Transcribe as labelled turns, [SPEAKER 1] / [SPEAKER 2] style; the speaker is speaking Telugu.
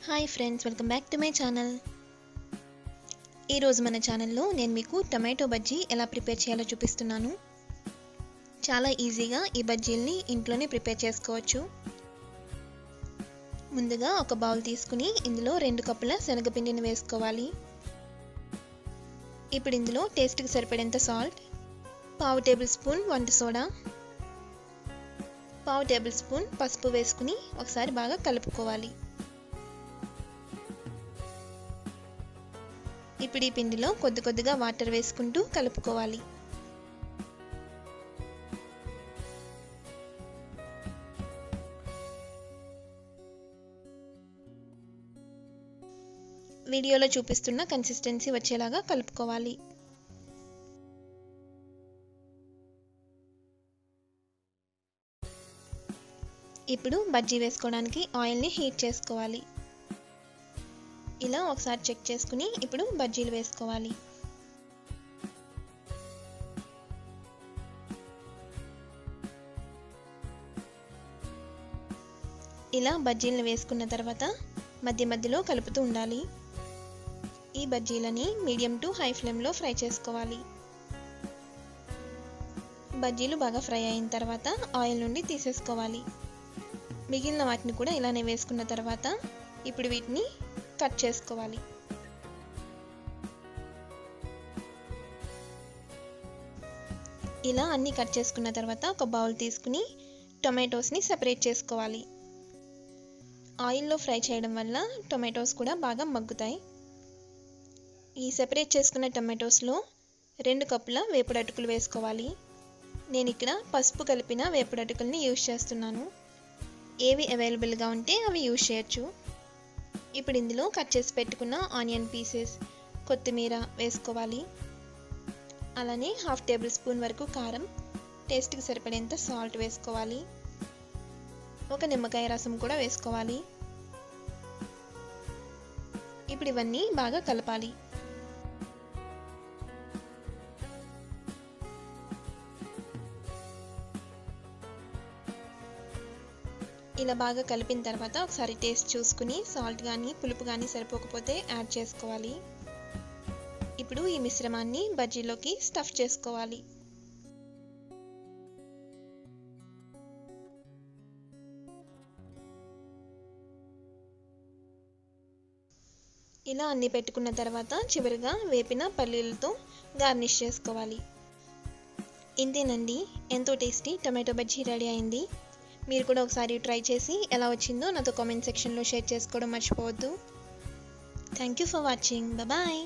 [SPEAKER 1] Hi friends, welcome back to my channel. ఈరోజు మన ఛానల్లో నేను మీకు టొమాటో బజ్జీ ఎలా ప్రిపేర్ చేయాలో చూపిస్తున్నాను. చాలా ఈజీగా ఈ బజ్జీల్ని ఇంట్లోనే ప్రిపేర్ చేసుకోవచ్చు. ముందుగా ఒక బౌల్ తీసుకుని ఇందులో 2 కప్పుల శనగపిండిని వేసుకోవాలి. ఇప్పుడు ఇందులో టేస్ట్కి సరిపడేంత సాల్ట్, 1/2 టేబుల్ స్పూన్ వంట సోడా, 1/2 టేబుల్ స్పూన్ పసుపు వేసుకుని ఒకసారి బాగా కలుపుకోవాలి. ఇప్పుడు ఈ పిండిలో కొద్దిగా వాటర్ వేసుకుంటూ కలుపుకోవాలి. వీడియోలో చూపిస్తున్న కన్సిస్టెన్సీ వచ్చేలాగా కలుపుకోవాలి. ఇప్పుడు బజ్జీ వేసుకోవడానికి ఆయిల్ని హీట్ చేసుకోవాలి. ఇలా ఒకసారి చెక్ చేసుకుని ఇప్పుడు బజ్జీలు వేసుకోవాలి. ఇలా బజ్జీలను వేసుకున్న తర్వాత మధ్యలో కలుపుతూ ఉండాలి. ఈ బజ్జీలని మీడియం టు హై ఫ్లేమ్లో ఫ్రై చేసుకోవాలి. బజ్జీలు బాగా ఫ్రై అయిన తర్వాత ఆయిల్ నుండి తీసేసుకోవాలి. మిగిలిన వాటిని కూడా ఇలానే వేసుకున్న తర్వాత ఇప్పుడు వీటిని కట్ చేసుకోవాలి. ఇలా అన్ని కట్ చేసుకున్న తర్వాత ఒక బౌల్ తీసుకుని టొమాటోస్ని సెపరేట్ చేసుకోవాలి. ఆయిల్లో ఫ్రై చేయడం వల్ల టొమాటోస్ కూడా బాగా మగ్గుతాయి. ఈ సెపరేట్ చేసుకున్న టొమాటోస్లో 2 కప్పుల వేపుడు అటుకులు వేసుకోవాలి. నేను ఇక్కడ పసుపు కలిపిన వేపుడు అటుకుల్ని యూజ్ చేస్తున్నాను. ఏవి అవైలబుల్గా ఉంటే అవి యూజ్ చేయొచ్చు. ఇప్పుడు ఇందులో కట్ చేసి పెట్టుకున్న ఆనియన్ పీసెస్, కొత్తిమీర వేసుకోవాలి. అలానే 1/2 టేబుల్ స్పూన్ వరకు కారం, టేస్ట్కి సరిపడేంత సాల్ట్ వేసుకోవాలి. ఒక నిమ్మకాయ రసం కూడా వేసుకోవాలి. ఇప్పుడు ఇవన్నీ బాగా కలపాలి. ఇలా బాగా కలిపిన తర్వాత ఒకసారి టేస్ట్ చూసుకుని సాల్ట్ కానీ పులుపు కానీ సరిపోకపోతే యాడ్ చేసుకోవాలి. ఇప్పుడు ఈ మిశ్రమాన్ని బజ్జీలోకి స్టఫ్ చేసుకోవాలి. ఇలా అన్ని పెట్టుకున్న తర్వాత చివరిగా వేపిన పల్లీలతో గార్నిష్ చేసుకోవాలి. ఇంతేనండి, ఎంతో టేస్టీ టొమాటో బజ్జీ రెడీ అయింది. మీరు కూడా ఒకసారి ట్రై చేసి ఎలా వచ్చిందో నాతో కామెంట్ సెక్షన్లో షేర్ చేసుకోవడం మర్చిపోవద్దు. Thank you for watching. Bye.